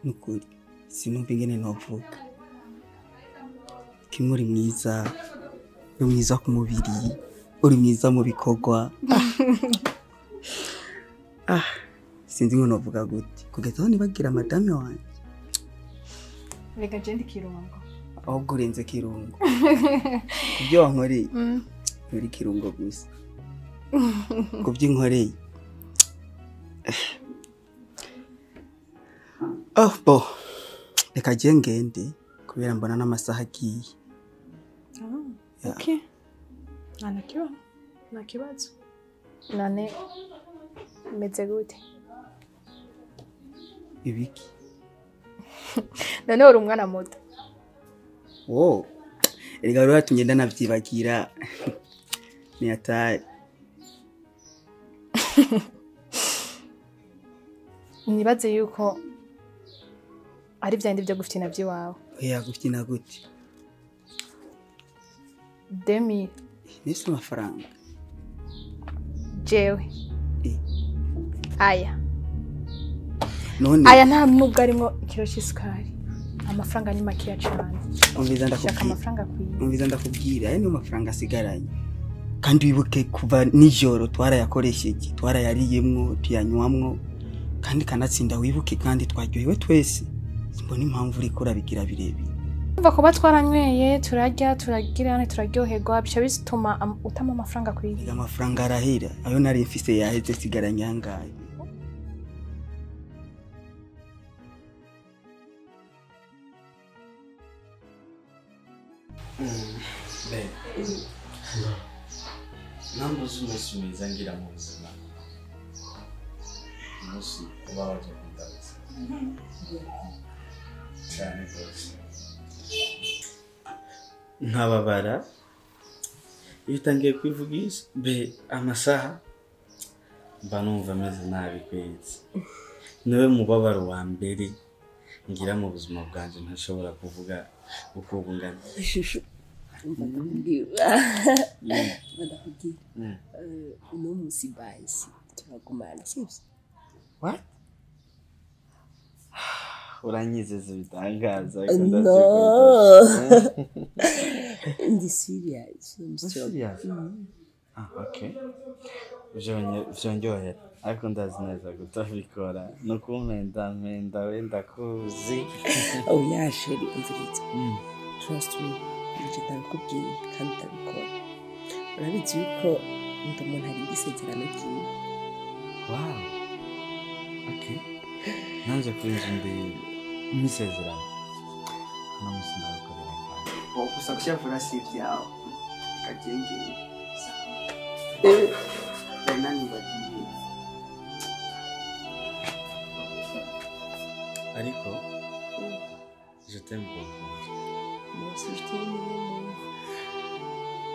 nukuri sinumva ingene novuga kimwe uri mwiza ku mubiri uri mwiza mu bikorwa sinzi ngo novuga gute kugeza aho nibagira madame wanjye rega jendi kirungo ahubwo urenze kirungo kubyo wankoreye nturi kirungo gusa kubyo inkoreye bo reka je ngende kubera mbona n'amasaha agiye. Okay. Nta kibazo. None meze gute? Ibiki? None uri umwana muto. Wo. Erega rero tugenda navyibagira. Ni atari. Nibaze yuko ari byandi byo guftina byiwawe. Oya guftina gute? Demi. Nisi amafaranga. Jewe. Aya. None. Aya nta nubwo arimo ikiro cy'isukari. Amafaranga ni makiya cyane. Umviza ndakubwira. Amafaranga kwiye. Umviza ndakubwira, aya ni amafaranga asigaranye. Kandi wibuke kuva nijoro twarayakoresheje, twarayariyemwo, tuyanywamwo. Kandi kanatsinda wibuke kandi twaryohewe twese. Simbona impamvu uri kurabigira birebire. Umva ko batwaranyweye turarya turagirana turaryoherwa bica bituma utama amafaranga kwiye. Amafaranga arahera ayo nari mfise yaheze sigaranye angaye. Nambuze umunsi mwiza ngira mu buzima. Umunsi uba waje kundabuza. Cyane rwose. Nkababara iyo utangiye kwivugisha amasaha mba numva ameze nabi kwezi. Niwe mubabaro wa mbere ngira mu buzima bwanjye ntashobora kuvuga uko bungana. Uno musi bahise turagumana sibyo? What? Uranyizeza bitangaza no. Ndi serious. Okay. Vyonjohera ariko ndazi neza gutabikora no kumpenda wenda kuzi. Oh yeah, sheri umviriza. Trust me. Nje ndakubwiye kandi ndabikora. Urabizi yuko umuntu hari isezerano ryiwe. Wow. Okay. Nanze kwinjira imbere misezerano. Namusi ndakorera kandi. Gusa kushafura si byawe. Kagenge. Nani bagiye. Ariko je t'aime beaucoup. Moi aussi je t'aime beaucoup.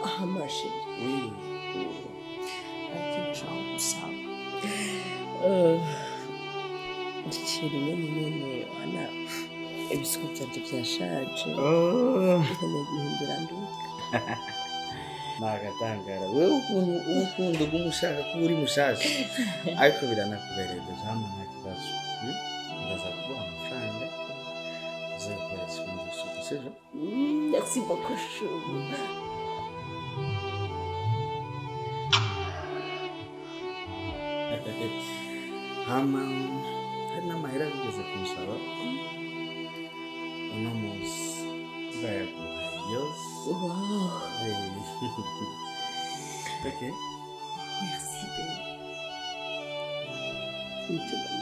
Ah ma chérie. Oui. Quelque chose ça. Chérie nene wana ebisuko byanje byashaje. None guhindura nduka. Nagatangara wewe ukuntu gumushaka ko uri mushasha ariko biranakubereye jamwe nta kibazo. Ndaza kuguha amafaranga uzakoresha ibindi bisuko sivyo? Merci beaucoup chou. Hama hari n'amahera bigeze kumusaba uno munsi bayaguha yose. Wow. Okay. Merci baby. Muito bem.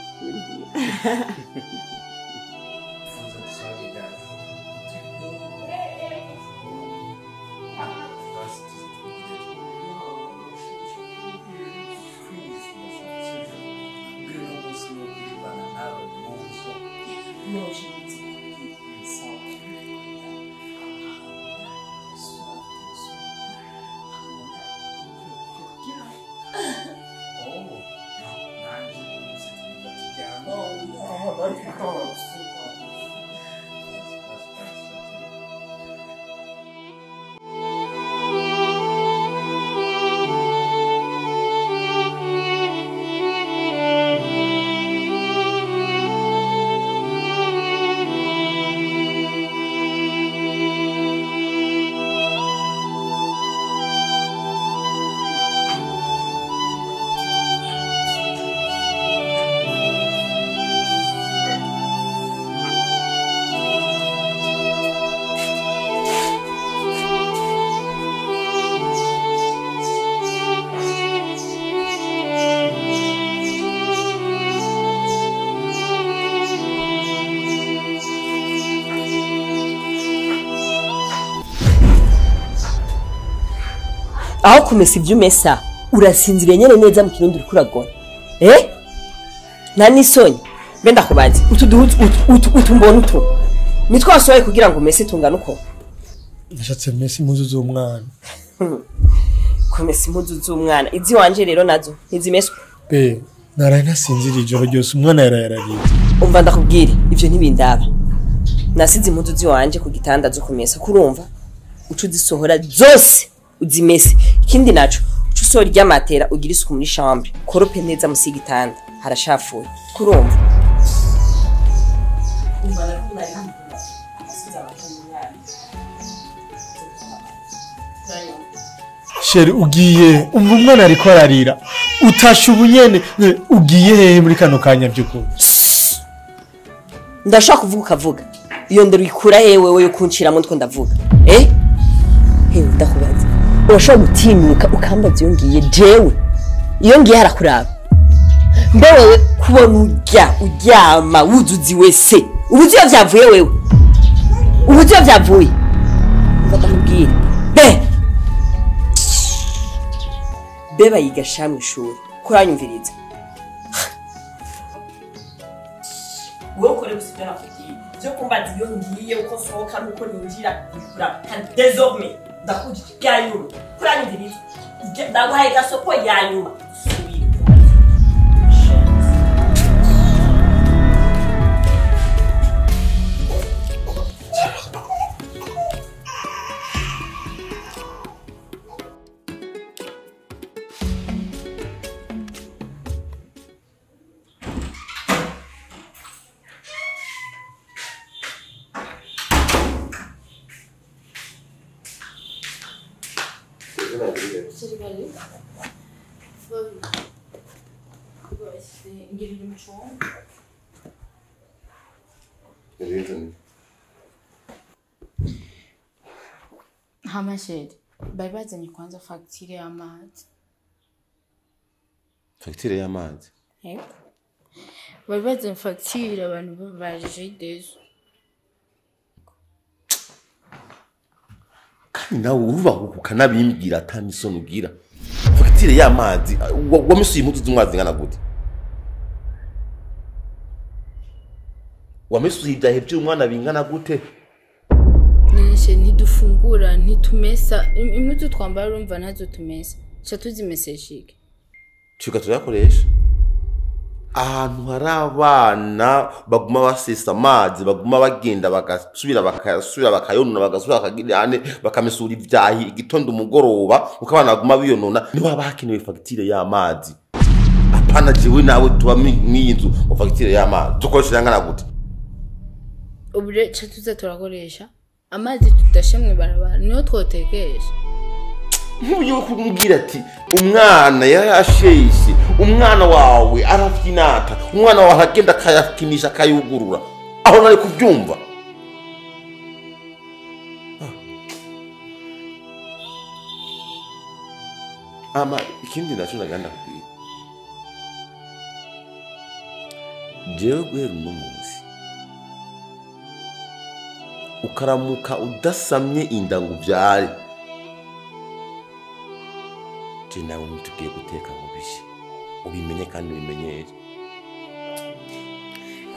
aho kumesa ibyo umesa urasinziriye nyene neza mu kirundi uriko uragona nta n'isoni mbe ndakubaze utu mbona utu nitwo wasohoye kugira ngo umese tungana uko nashatse mesi impuzu z'umwana kumesa impuzu z'umwana izi wanje rero nazo ntizimeswe be naraye nasinzira ijoro ryose umwana yarayarariye umva ndakubwire ivyo ntibindaba nasize impuzu ziwanje ku gitanda zo kumesa kurumva ucu zisohora zose uzimese ikindi naco ucu usohora ry'amatera ugira isuku muri chambre korope neza musi gitanda harashafuye kurumva sheri ugiye umva umwana ariko ararira utasha ubunyene ugiye hehe muri kano kanya by'ukuri ndashaka kuvuga ukavuga iyo ndero ikura hewe we kuncira mu ntwe ndavuga hewe ndakubaza urashobora gutinyuka ukambaza iyo ngiye jewe iyo ngiye harakuraba mbe wewe kubona uryama wuzuzi wese ubuzi iyo vyavuye wewe ubuzi iyo vyavuye ndamubwira be bayigasha mu ishuri kuranyumviriza wowe ukore gusibya nakubwiye byo kumbaza iyo ngiye uko sohoka nuko ninjira kuraba kandi désormais ndakujya yanyuma kuranyumviriza ndaguhaye gasopo yanyuma Hamasheri, bari bazanye kwanza fagitire y'amazi. Fagitire y'amazi? Yego. Bari bazanye fagitire abantu baje dezo. Kandi nawe urubahuka ukanabimbwira atamisoni ugira. Fagitire y'amazi wamesuye impuzu z'umwazi ngana gute? Wamesuye ibyahe by'umwana bingana gute? Nishe ntidufungura ntitumesa impuzu twambara urumva nazo tumesa. Cha tuzimeseshike. Cyuka turakoresha. Ahantu hari abana baguma basesa amazi baguma bagenda bagasubira bakayonona bagasubira bakagirane bakamesura ibyahi igitondo umugoroba ukabana baguma biyonona niba bakenewe fagitire y'amazi apana jewe nawe tuba mw'inzu fagitire y'amazi tukoresha ngana gute ubure cha tuza turakoresha amazi tudashemwe barabara niyo twotekesha Nk'uyu kumbwira ati umwana yarasheshe umwana wawe arafinata umwana wawe agenda kayakinisha kayugurura aho nari kubyumva ama ikindi nacho naganda kubwira jewe guhera uno munsi ukaramuka udasamye inda ngo ubyare nawe ntitugiye guteka mu bishi ubimenye kandi ubimenyere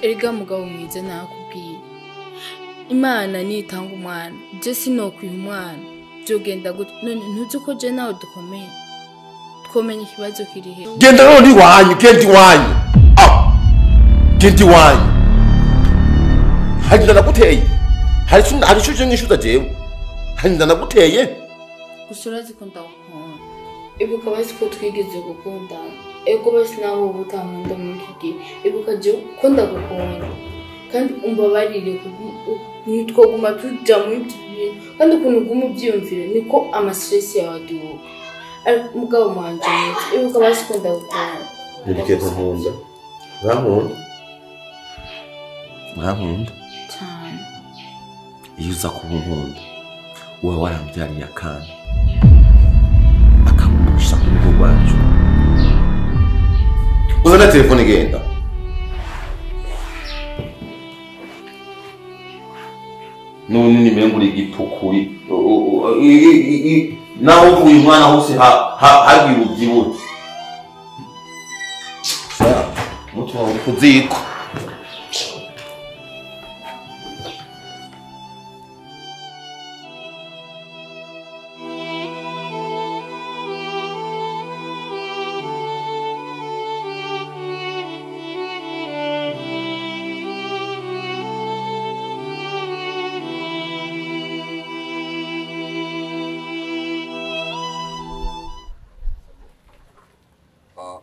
erega mugabo mwiza nakubwiye Imana nitanga umwana je sinokwiha umwana byogenda gute none ntuzi ko je nawe dukomeye twomenya ikibazo kiri he genda none iwanyu genda iwanyu genda iwanyu hagenda naguteye hari cyo nk'ishuza jewe hagenda naguteye gusura zikunda ibuka basi ko twigeze gukundana ego basi nawe ubutankunda mu kigi ibuka je ko ndagukunda kandi umbabarire nitwo guma tujya mu bintu kandi ukuntu guma byiyumvire niko amastress yawe aduka mugabo mwanje ibuka basi ko ndagukunda ndike nkunda nkunda cyane iyo uza kuba nkunda uba warambyariye akana wacu uzana telefone genda none nimengura igipukuri naho uyu mwana hose hagira ubyibuhe mutima uri kuziko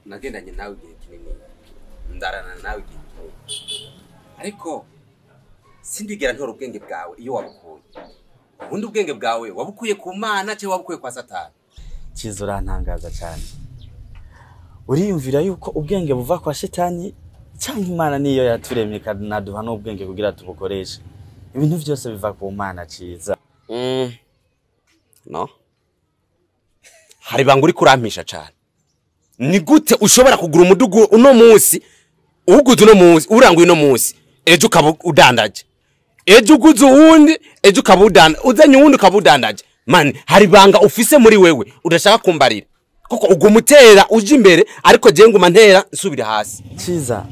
nagendanye nawe igihe kinini ndarana nawe igihe kinini ariko sindigera ntora ubwenge bwawe iyo wabukuye ubundi ubwenge bwawe wabukuye ku Mana cyangwa wabukuye kwa Satani Kiza urantangaza cyane uriyumvira yuko ubwenge buva kwa Shetani cyangwa Imana niyo yaturemye kanaduha n'ubwenge kugira tubukoreshe ibintu byose biva ku Mana Kiza no hari banguri kurampisha cyane ni gute ushobora kugura umudugu uno munsi uguze uno munsi uranguye uno munsi ejo ukabudandaje ejo uguze uwundi ejo ukabudanda uzanye uwundi ukabudandaje man hari banga ufise muri wewe udashaka kumbarira kuko ugumutera uje imbere ariko je nguma ntera nsubira hasi Kiza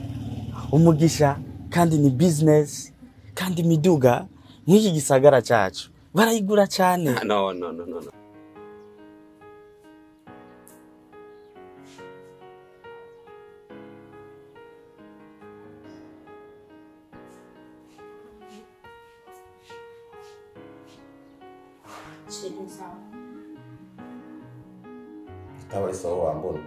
umugisha kandi ni business kandi miduga nk'iki gisagara cyacu barayigura cyane no Estaba eso wambona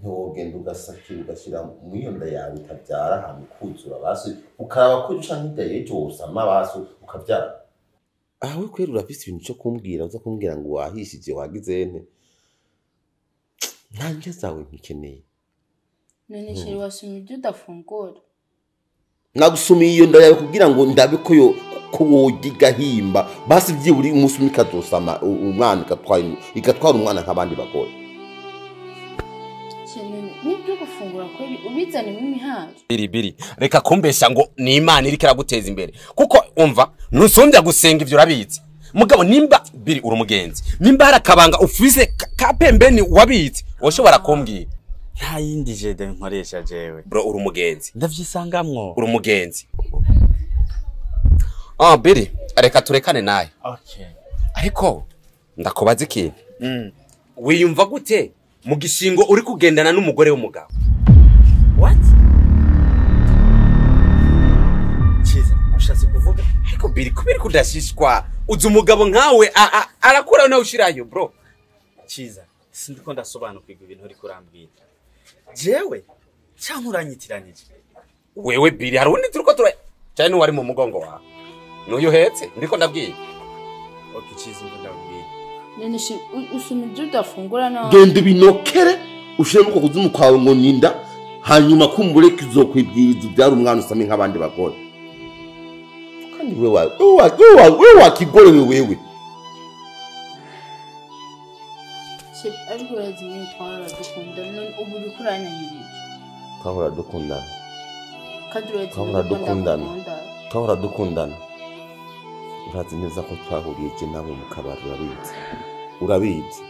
ntugenda ugasakira ugashyira mu yonda yawe utabyara ahantu kuzura basi ukaraba ko uca nk'ideye ejo usama basi ukabyara aho kwera urafise ibintu cyo kumbwira uza kumbwira ngo wahishije wagize nte ntange zawe nkikeneye none sheri wasumye ibyo udafungura nagusumiye iyo nda yawe kugira ngo ndabe ko yo ko wogiga himba basi byiburi umusumi kadosama umwana igatwara umwana nk'abandi bagore nibyo gufungura kweli ubizane mu mihanda biri reka kumbesha ngo ni Imana iri kiraguteza imbere kuko umva ntusumbya gusenga ivyo rabizi mugabo nimba biri urumugenzi nimba harakabanga ufise kapembeni wabizi woshobora kumbwira nta yindi jede nkoresha jewe bro urumugenzi ndavyisangamwo urumugenzi biri reka turekane naye okay ariko ndakubaza ikintu wiyumva gute mu gishingo uri kugendana n'umugore w'umugabo what Kiza ushatse kuvuga ariko biri kubiri kudashishwa uzi umugabo nkawe arakura nawe ushirayo bro Kiza sindiko ndasobanukirwa ibintu uri kurambwira jewe cyangwa uranyitiranije wewe biri hari undi turiko cyane wari mu mugongo wawe n'uyu hetse ndiko ndabwiye okay Kiza ndabwiye nene shi usumye ibyo udafungura na genda binokere ushire nuko kuzimu kwawe ngo ninda hanyuma kumbure kizokwibwiriza byari umwana usame nk'abandi bagore kandi wewe wakigore wewe sheri ariko yazimye twara dukunda none ubu dukuranya nyiri twahora dukundana kadure twahora dukundana urazi neza ko twahuriye je nawe mu kabari urabizi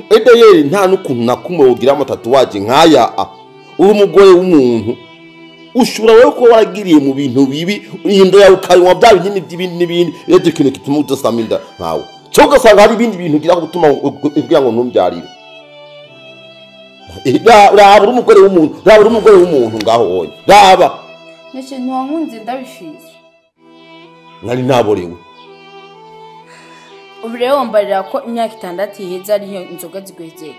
edeyeri nta n'ukuntu nakumwe wogira amatatuwaje nk'aya uri umugore w'umuntu ushobora wewe ko wagiriye mu bintu bibi indo yawe ukanywa bya binini n'ibindi rero ikintu kituma udasama inda nkawe cyo ugasanga hari ibindi bintu ugira gutuma kugira ngo ntumbyarire raba uri umugore w'umuntu ngaho wowe raba nece ntiwankunze ndabifise nari naborewe ubu rero wambarira ko imyaka 6 iheze ariyo inzoga zigwezeye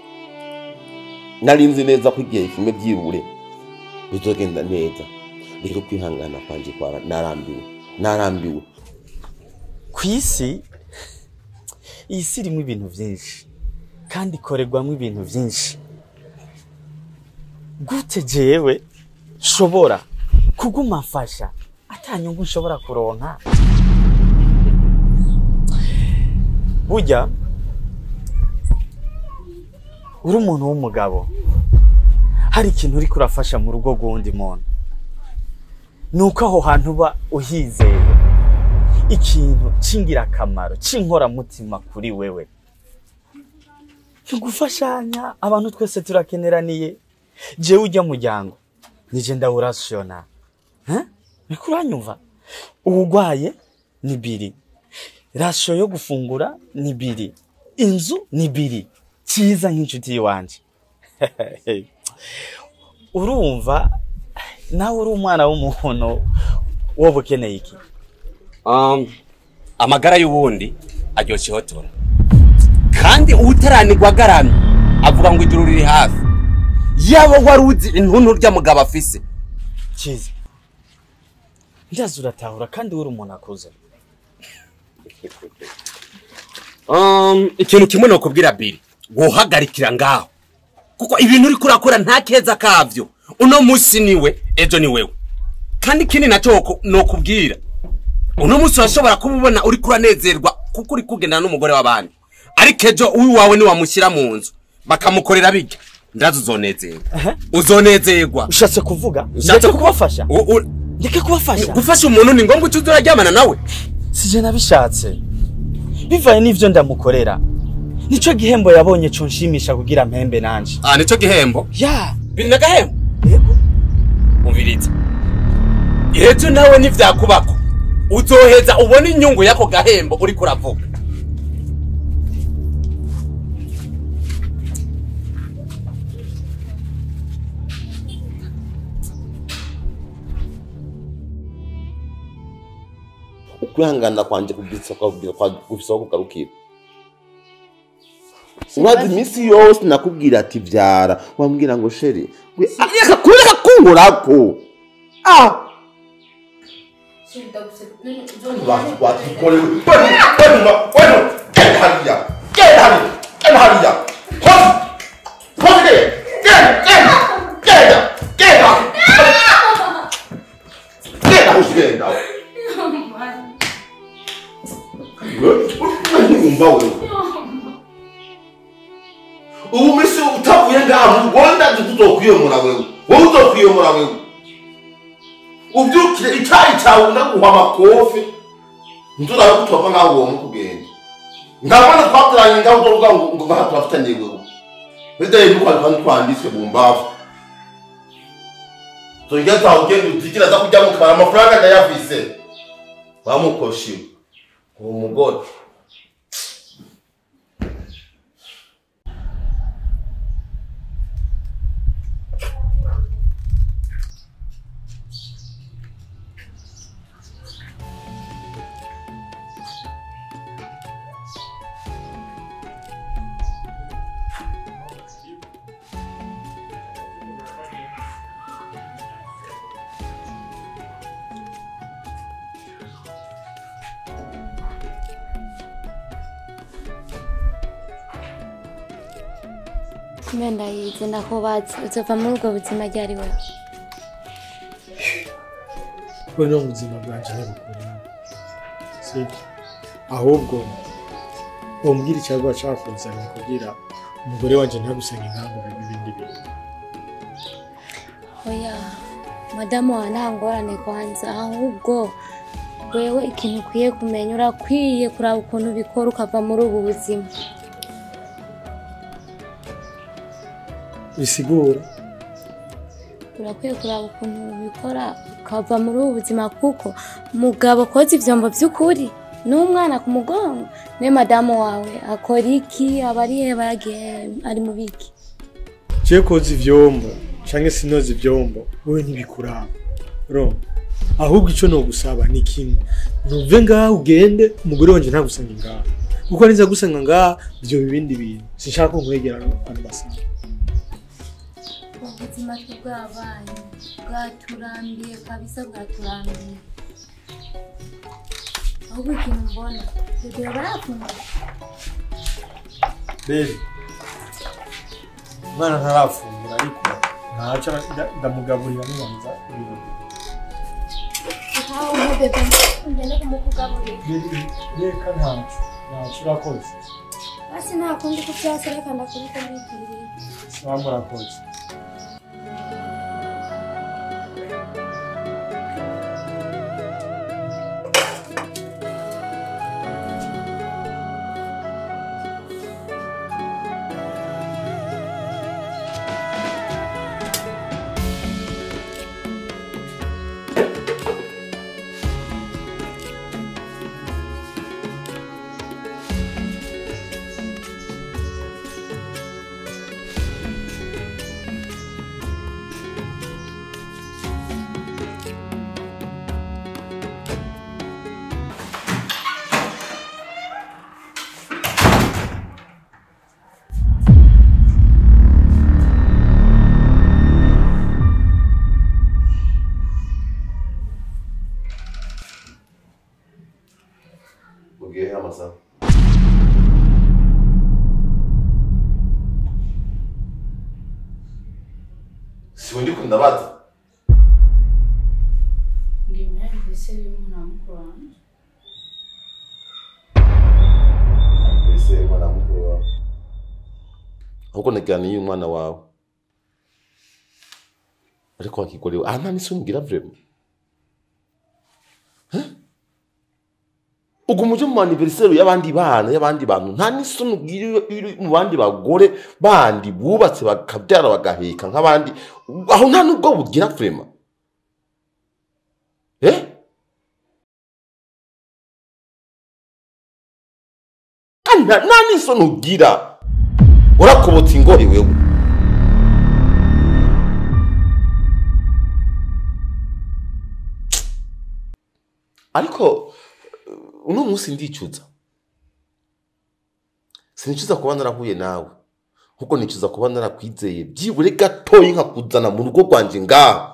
nari nzi neza ko igihe kimwe byibure bizogenda neza rero kwihangana kwanje kwara narambiwe kwisi isi irimo ibintu byinshi kandi ikorerwamo ibintu byinshi gute jewe shobora kuguma mfasha atanyungu nshobora kuronka. Burya uri umuntu w'umugabo hari ikintu uri kurafasha mu rugo rw'undi muntu, nuko aho hantu uba uhizeye ikintu c'ingirakamaro c'inkoramutima kuri wewe. Tugufashanya, abantu twese turakeneraniye. Jewe ujya muryango nije ndawurasiona, nikuranyumva? Ubugwaye ni 2, rasho yo gufungura ni 2, inzu ni 2, cyiza nk'inshuti wanje. Urumva nawe uri umwana w'umuntu wo bukeneye iki? Amagara y'ubundi aryoshye hotora, kandi utaranirwa garamye avuga ngo ijuru riri hafi. Yabo waruzi intuntu rya mugabo afise cyiza, ndaza uratahura kandi uri umuntu akuze. Ikintu kimwe no kubwira Biri, wohagarikira ngaho, kuko ibintu uri kurakora nta keza kavyo. Uno musi niwe, ejo ni wewe. Kandi kindi nacyo no kubwira, uno musi urashobora kububona uri kuranezerwa kuko uri kugendana n'umugore w'abandi, ariko ejo uyu wawe ni wamushyira mu nzu bakamukorera bijya, ndazo uzonezerwa. Uzonezerwa. Ushatse kuvuga ndetse kubafasha? Ndeke kubafasha? Gufasha umuntu ni ngombwa utuze uraryamana nawe? Sije nabishatse, bivaye n'ivyo ndamukorera. Nico gihembo yabonye cyo nshimisha kugira mpembe nanje. Nico gihembo? Ya, biri na gahembo. Yego. Umvirize. Ejo nawe nivyakubako uzoheza ubona inyungu yako gahembo uri kuravuga. Ukwihangana kwanje kubitsa kwa kugarukira. Umaze iminsi yose nakubwira ati vyara, wambwira ngo sheri reka kureka kungurako. Ubu misi utavuye ngaho ugonda tuzokwiyomora wewe. Wowe uzokwiyomora wewe. Ubyukire icyayi cyawe ndaguha amakofi. Ndura gutova ngaho uwo mukugenda. Ndabona twaturanye ngaho uzovuga ngo ngaho turafitanye wewe. Bede yuko kandi twanditswe bumbavu. So ngeza ugende utikira za kujya mukara amafaranga ndayafise. Bamukoshi. Uwo mugore. Menda yize ndakubatse uzova muri ubwo buzima ryari wewe? Wewe no buzima bwanje ntibukora. Sibyo. Ahubwo umbwira icyago cyafunze kugira umugore wanje ntagusanga intango bibindi bintu. Oya, madamu wanangorane kwanza, ahubwo wewe ikintu ukwiye kumenya, urakwiye kuraba ukuntu bikora ukava muri ubu buzima. Bisigura urakwiye kuraba ukuntu bikora ukava muri ubu buzima, kuko mugabo koza ivyombo by'ukuri n'umwana ku mugongo. Ne madamu wawe akora iki? Abariye bagiye ari mu biki? je koza ivyombo canke sinoza ivyombo wewe ntibikuraba. Ro ahubwo ico no gusaba ni kimwe, nuve ngaho ugende umugore wanje ntagusanga ngaho, kuko niza gusanga ngaho byo bibindi bintu sinshaka nkwegera abantu basanga. Ubuzima bw'abana bwaturambiye kabisa, bwaturambiye. Ahubwo ikintu mbona bebe barafunga. Bebe mwana ntarafungura ariko ntaca ndamugaburira n'ibanza ibintu. Sawa bebe. Ngene kumukugaburira. Reka ntacyo urakoze. Basi nta kundi kubyasa reka ndakubika mbigirire. Sawa murakoze. Siwendi kundabaza. Ngimera ese y'umwana mukuru wanjye. Ese mwana mukuru wawe. Ahubwo naganiye umwana wawe. Ariko wakikorewe. Nta n'isumbwira vraiment. Ugu muje mu anniversaire y'abandi bana y'abandi bantu nta n'isoni ubwira mu bandi bagore bandi bubatse bakabyara bagaheka nk'abandi aho nta nubwo bugira vraiment nta n'isoni ugira urakobotse ingori wewe ariko uno munsi ndicuza sinicuza kuba narahuye nawe kuko nicuza kuba narakwizeye byibure gatoyi nkakuzana mu rugo rwanje ngaha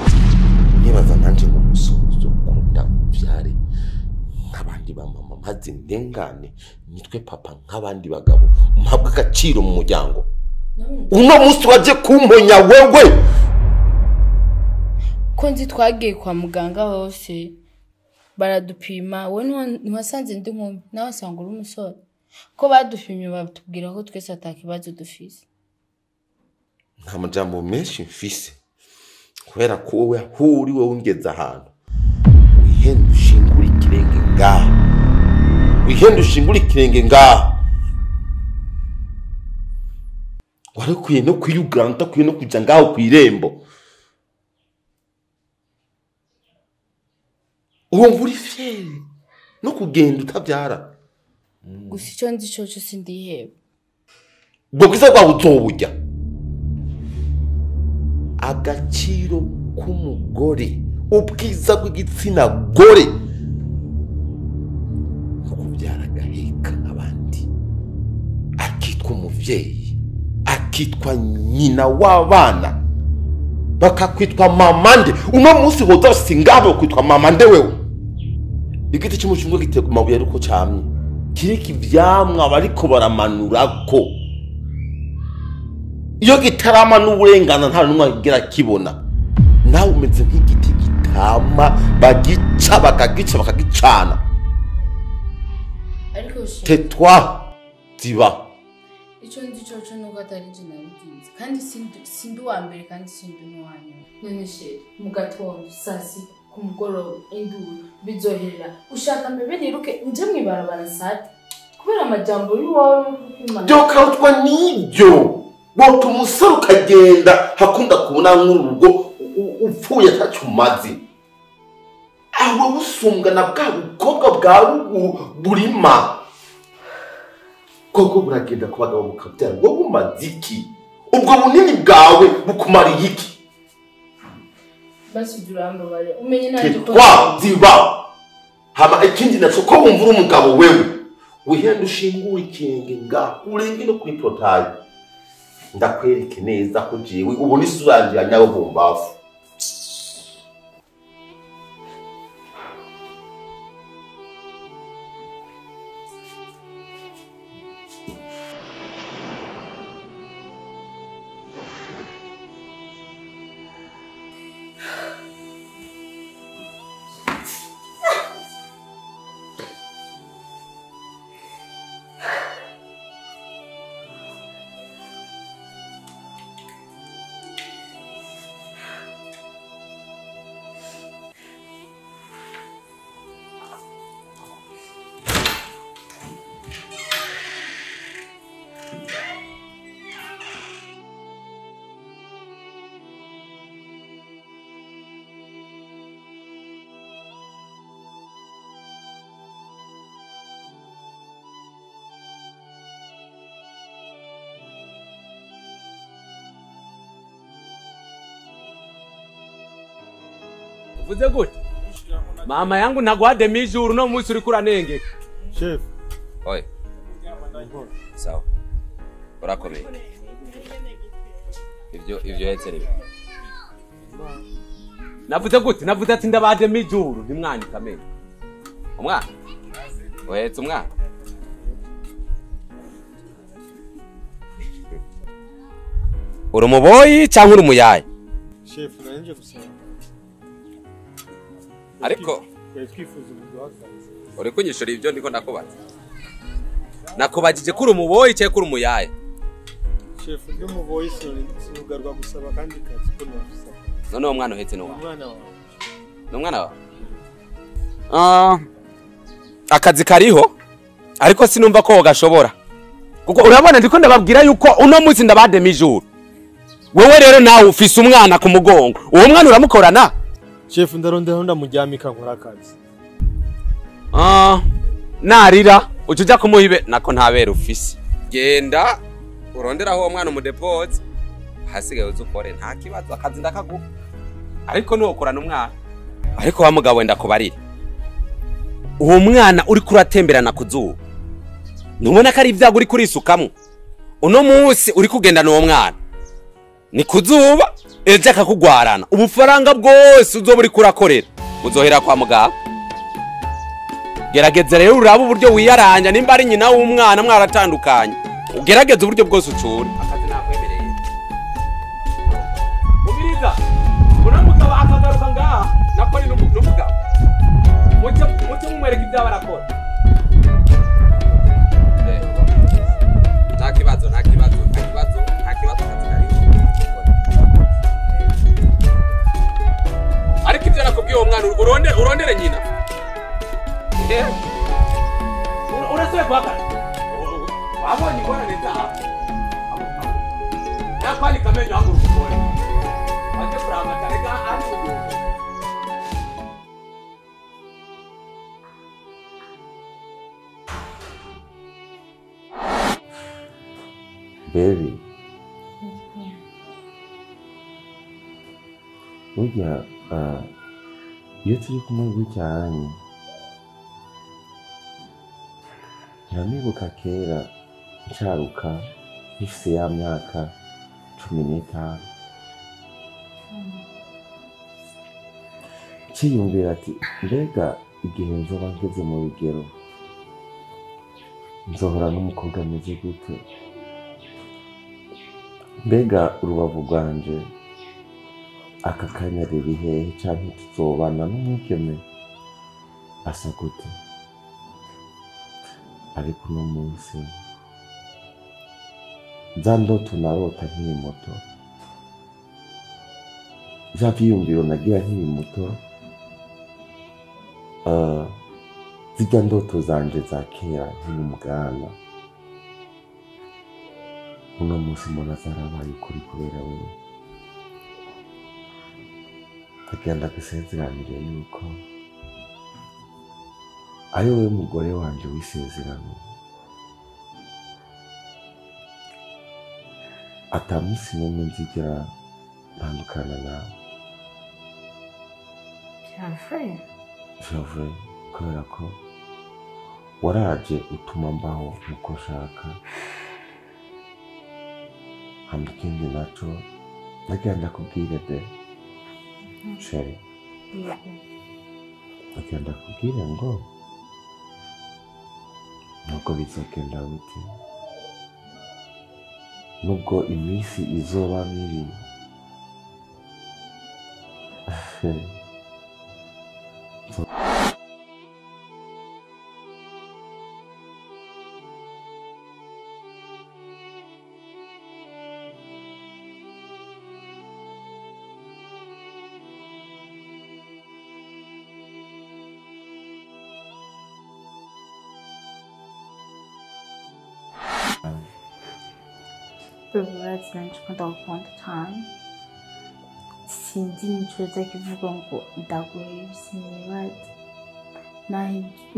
nibaza nanje ngo musubizo kunda byare nk'abandi ba mama maze ndengane nitwe papa nk'abandi bagabo mpabwa agaciro mu muryango uno munsi waje kumponya wewe ko nzi twagiye kwa muganga hose baradupima wowe ntiwasanze ndi nkumi nawe asanga uri umusore ko badupimye batubwira ko twese atakibazo dufise nta majambo menshi mfise kubera ko wowe ahuri wowe ungeze ahantu wihenda ushingura ikirenge ngaha wihenda ushingura ikirenge ngaha wari ukwiye no kwiyugana utakwiye no kuja ngaho kw'irembo uwumva uri fieri no kugenda utabyara gusa icyo nzi cyo sindiheba ubwo bwiza bwawe uzoburya agaciro k'umugore ubwiza bw'igitsina gore no kubyara agaheka abandi akitwa umuvyeyi akitwa nyina w'abana bakakwitwa mama nde uno munsi hoza singabe kwitwa mama nde wewe igiti cy'umushungo giteka mabuye ariko cyamye kiriki ivyamwa bariko baramanurako iyo gitarama n'uburengana nta numwe agira kibona nawe umeze nk'igiti gitama bagica bakagicana ariko tetwa ziba icyo nzi cyo nuko atari nje nabigize kandi sindi uwa mbere kandi sindi n'uwanyuma none she mu gatondo sasi ku mugoroba induru bizoherera ushaka mbebe niruke nje mwibarabara sati kubera amajambo y'uwawe n'ukukimana byo utwa nibyo boto umusore ukagenda hakunda kubona nk'urugo upfuye atacumazi aho busumbwa na bwa bukobwa bwa burima koko buragenda ku bagabo bukabyara wowe umaze iki ubwo bunini bwawe bukumara iki basi duramba bare umenye naje ko ziba hama ikindi naco ko wumva umugabo wewe wihenda ushingura ikirenge nga urenge no kuri portail ndakwereke neza ko jewe ubona isura yanje yanyawe bombafu uvuze gute mama yangu nagwade mijuru no munsi uri kuranengeka chef oye sawa urakomeye ivyo hetse navuze gute navuze ati ndabade mijuru ntimwandika menya umwana uhetse umwana uri umuboyi cyangwa uri umuyaye chef nanje gusaba ariko twifuza umuduhakaze uri kunyishura ibyo ndiko ndakubaza nakubajije kuri umuboyi cyangwa kuri umuyaye chef ndi umuboyi sinugarwa gusaba kandi kazi ko nafisa none uwo mwana uhetse n'uwa umwana wawe n'umwana wawe akazi kariho ariko sinumva ko gashobora kuko urabona ndiko ndababwira yuko uno munsi ndabade mijuru wewe rero nawe ufise umwana ku mugongo uwo mwana uramukorana chef ndarondera ndamujyamika nkora akazi narira ucuja kumuhibe nako ntabera ufise genda uronderaho uwo mwana umudepoze hasigaye uzukore nta kibazo akazi ndakaguha ariko nukorana umwana ariko wa mugabo wenda kubarira uwo mwana uri kuratemberana kuzuba nubona ko ari ibyago uri kurisukamwe uno munsi uri kugendana uwo mwana ni kuzuba ejo akakugwarana ubufaranga bwose uzoba uri kurakorera uzohera kwa muganga gerageza rero uraba uburyo wiyaranja nimba ari nyina w'umwana mwaratandukanye ugerageza uburyo bwose ucura akazi nakwemereye ubiriza uramugaba akagaruka ngaha nako ni n'umugabo mucyo mumwereka ibyo barakora nta kibazo akazi kari ariko ibyo nakubwiye uwo mwana urondere nyina urasubire guhakana wabonye ingorane zawe nakwanika amenyo haguruka ukore wajye kuranga karega ari kuguruka baby burya iyo turi kumwe gutya Nanibuka kera ncaruka ifise ya myaka 15 ciyumvira ati mbega igihe nzoba ngeze mu bigero nzohora n'umukobwa ameze gute mbega urubavu rwanje aka kanya riri hehe canke tuzobana n'umwigeme asa gute ariko uno munsi za ndoto narota nkiri muto za vyiyumviro nagira nkiri muto zirya ndoto zanje za kera nkiri umwana uno munsi mbona zarabaye ukuri kubera wewe ndagenda gusezeranire yuko ari wowe mugore wanje w'isezerano ata munsi n'umwe nzigera ntandukana nawe Javre kubera ko waraje utuma mbaho nkuko nshaka hama ikindi naco ndagenda kubwire de sheri ndagenda kubwire ngo nuko bizogenda gute nubwo iminsi izoba mibi Uretse nanjye ukunda gukunda cyane sinzi n'inshuro kivuga ngo ndaguhebye sinibaze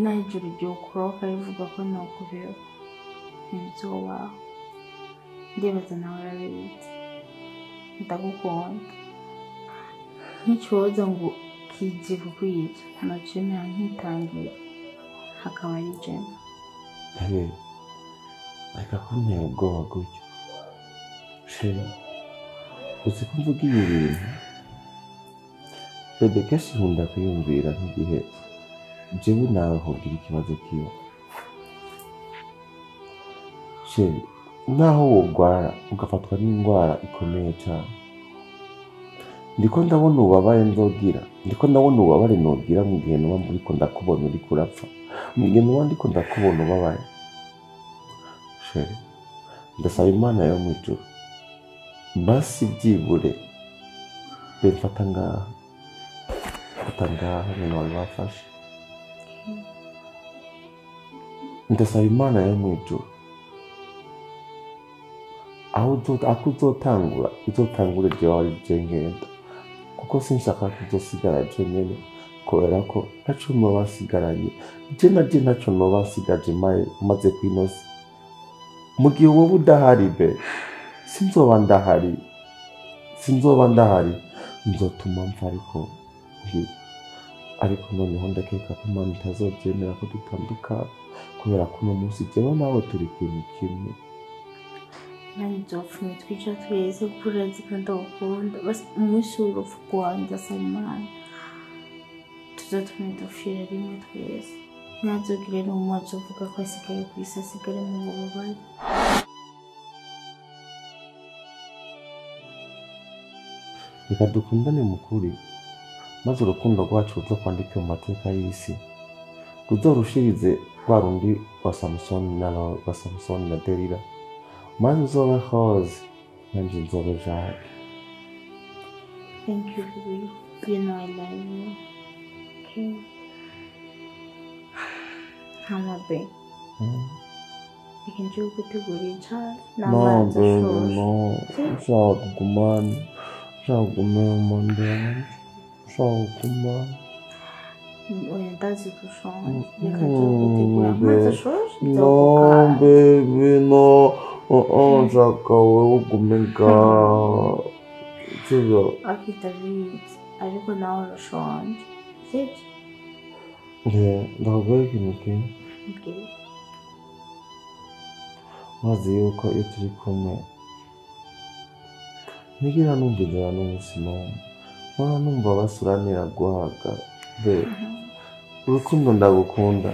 naho ijuru ryokoroka rivuga ko nakubeho ntibizobaho ndibaza nawe urabizi ndagukunda nk'ikibazo ngo kizi kukwica nacemera nkitangira hakaba ari jema reka kuntera ubwoba gutyo sheri uzi ko mvuga ibi bintu bebe kenshi nkunda kwiyumvira nk'igihe jewe nawe hogira ikibazo kiba sheri naho wogwara ugafatwa n'indwara ikomeye cyane ndiko ndabona ububabare nzogira ndiko ndabona ububabare nogira mu gihe nuba muriko ndakubona uriko urapfa mu gihe nuba ndiko ndakubona ubabaye sheri ndasaba Imana yo mu ijuru basi byibure bemfata ngaha nyine wari wafashe ndasaba Imana yo mu ijuru aho uzotangura jewe wari je ngenda kuko sinshaka kuzosigara je nyene kubera ko ntaco noba nsigaranye je ntaco noba nsigaje maze kwinosi mu gihe wowe udahari be sinzoba ndahari nzotuma mpfa ariko noneho ndakeka ko Imana itazobyemera ko dutandukana kubera ko uno munsi jewe nawe turi kintu kimwe nani nzopfuma twica twese kuko urazi ko ndagukunda basi umunsi w'urupfu rwanjye asaba Imana tuzatume dupfira rimwe twese ntazogire n'umwe azovuga ko asigaye ku isi asigare mu bubabare reka dukundane mu kuri maze urukundo rwacu ruzo kwandike mu mateka y'isi ruzorushirize rwa rundi rwa Samusoni na Delila maze uzobe Rose nanje nzobe Jacques. Thank you, baby. You know I love you. Okay. Hama be. Ikinje gutegura icyayi n'amazi ashushe. No, ushaka kugumana. Oya ndazi gushonje. Reka gutegura amazi ashushe. No, baby, no. Nshaka wowe ugume ngaho. Sibyo? Akita bizi. Ariko nawe urashonje. Sibyo? Ndakubwira ikintu kimwe. Okay. Maze yuko iyo turi kumwe ntigira numva inzara n'umunsi n'umwe mpora numva basuranira guhaga be urukundo ndagukunda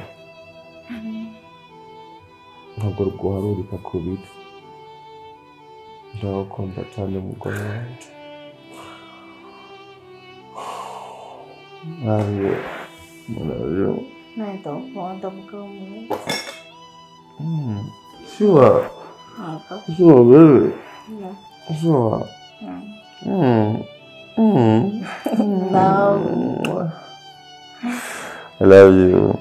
ntabwo rguharurika ku biti ndagukunda cyane mugore wanjye ariyo murayo ndagukunda mugabo mwiza Sure, baby. Sure. No. I love you.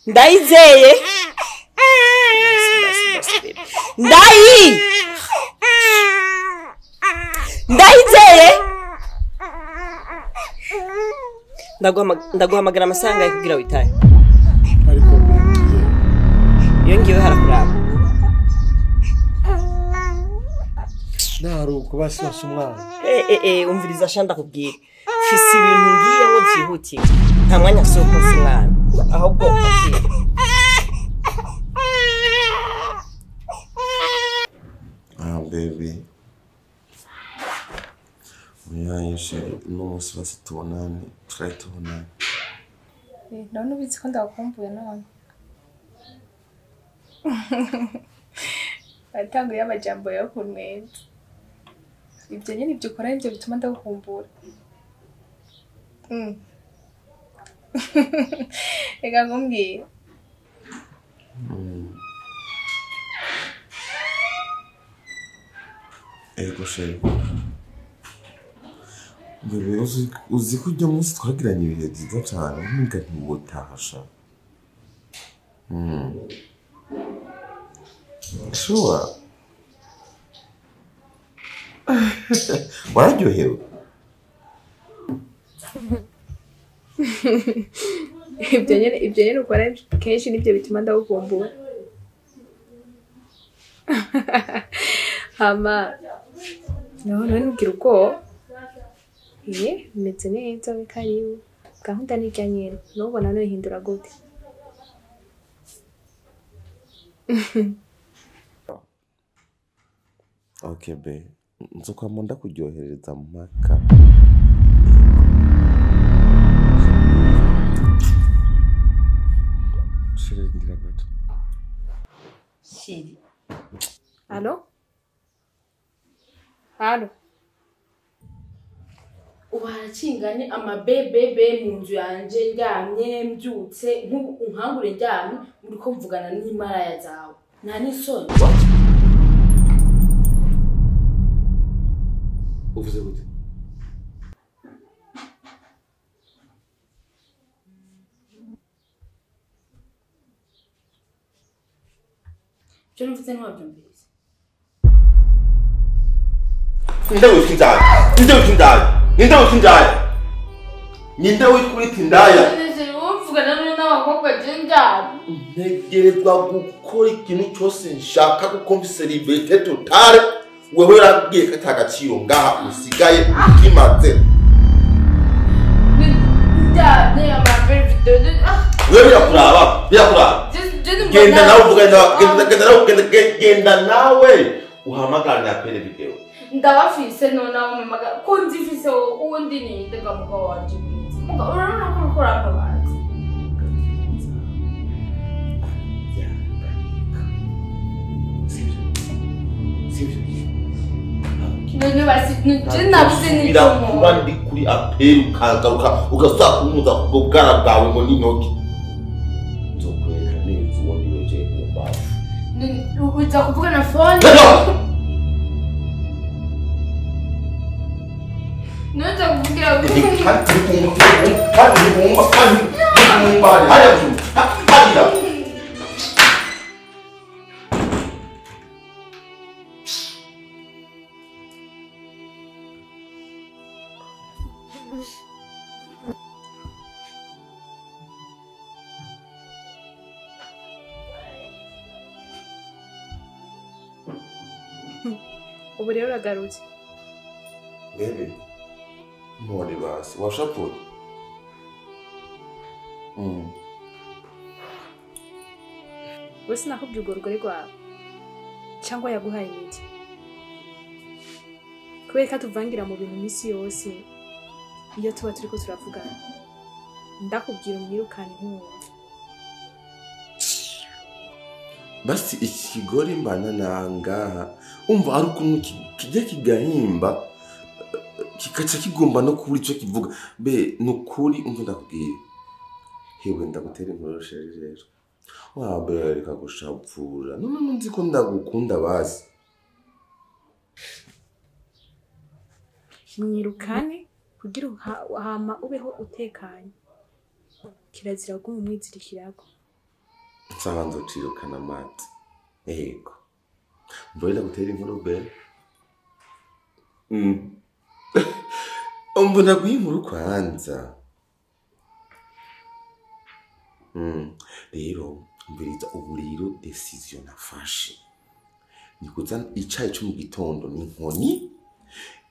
Ndayizeye ndayizeye ndaguhamagara amasanga yo kugira witaye ariko iyo ngiye harakuraba naruko basasa umwana umviriza shanda kubwira fisi ibintu ngiye ngo byihutiye nta mwanya soko umwana ahubwo akira baby uyanyishe n'umunsi basi tubonane twari tubonane none ubizi ko ndakumbuye none atanguye amajambo yo kunwenza ibyo nyine ibyo ukora nibyo bituma ndakukumbura reka ngumbwire ego sheri mbere uzi ko ujya munsi twagiranye ibihe byiza cyane ntuga ntiwotahasha sure wararyohewe ibyo nyene ukora kenshi nibyo bituma ndagukumbura hama none ntubwire uko bimeze neza karibu gahunda nirya nyene nubona nohindura gute okay be nzokwama ndakuryohereza mpaka ndira gato Shiri. Allo Uharacinganye amabebebe mu nzu yanje ndyamye mbyutse nk'unkangure ndyamye muriko mvugana n'imaraya zawe nta n'isoni uvuze gute cyo mvuze ntiwabyumvise ninde witwa indaya uvugana n'abakobwa jenjani ntegerezwa gukora ikintu cyose nshaka kuko mfise liberté totale wewe urabwiye ko atagaciro ngaha usigaye ukimaze wewe birakuraba genda nawe uhamagara na pere video ndabafise none amumaga ko nzifise uwundi ninde ngamuga wanje muga urabona ko ukora akabazi none basi nabuze n'icyo kuba ndi kuri aperi ukagaruka ugasubira kumuza ubwo bwana bwawe ngo n'intoki nzokwereka neza uwo ndiwe je ku mbavu uza kuvuga na phone none kuvugira ubu rero uragarutse bebe none basi washapuye wese nakubwiye urwo rugori rwawe cyangwa yaguhaye imiti kubera ko tuvangira mu bintu iminsi yose iyo tuba turiko turavugana ndakubwira umwirukane nk'uwo basi ikigori mbana nangaha umva ari ukuntu kijya kigahimba kikaca kigomba no kubura icyo kivuga be nukuri umva ndakubwiye hewe ndagutera inkoroshe rero wabe reka gushapfura none nzi ko ndagukunda basi mwirukane kugira hama ubeho utekanye kirazira ko umwizirikirago nsaba nzocirukana mati yego mboye ndagutera inkuru be mbona guhinkuru kwanza rero mbiriza uburiro decision nafashe nikuza icayi cyo mu gitondo n'inkoni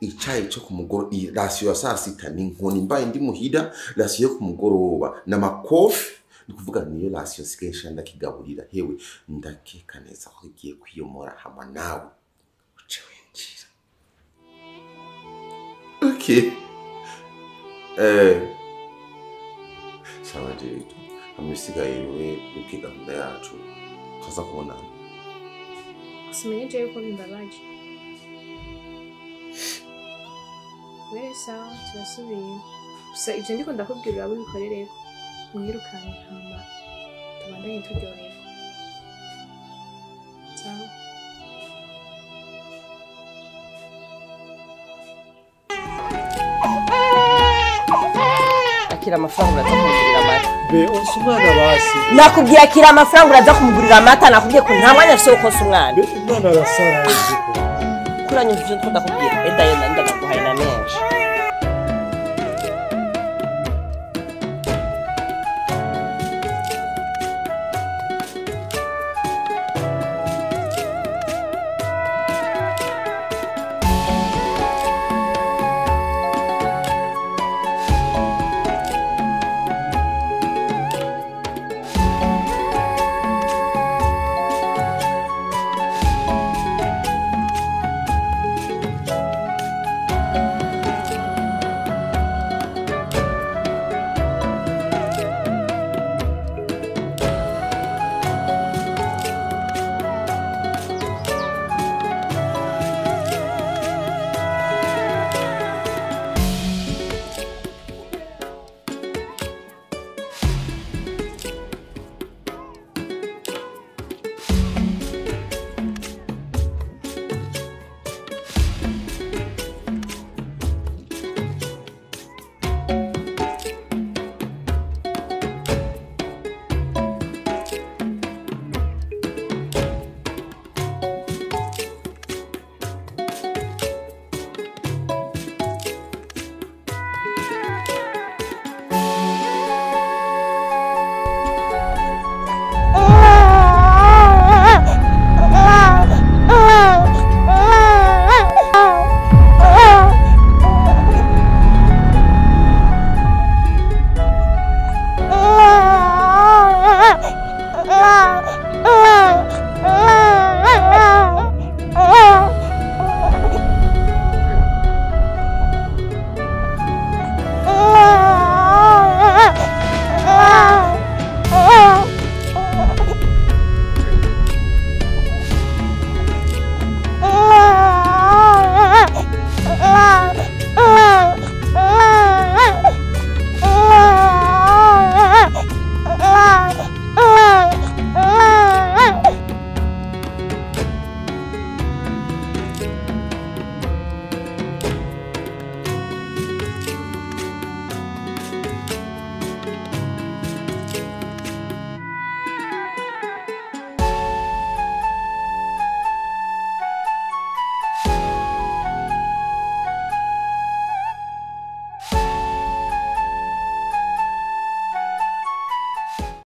icayi cyo ku mugoro rasiyo ya saa sita n'inkoni mbaye ndi muhira rasiyo yo ku mugoroba n'amakofi nikuvuga niyo rasiyo sikesha ndakigaburira hewe ndakeka neza ko igiye kwiyomora hamwe nawe uce winjira okay sawa rero amisigaye we ukiga gahunda yacu kaza kubona usimenye je yuko bimbabaje wese sawa turasubiye gusa ibyo ndiko ndakubwira abo bikorereko mwirukane hama tubandanye turyoherwa sawa akira amafaranga uraza kumugurira amata be onse umwana basi nakubwira akira amafaranga uraza kumugurira amata nakubwiye ko nta mwanya afite wo konsa umwana be umwana arasara kuranyumva ivyo ndakubwira enda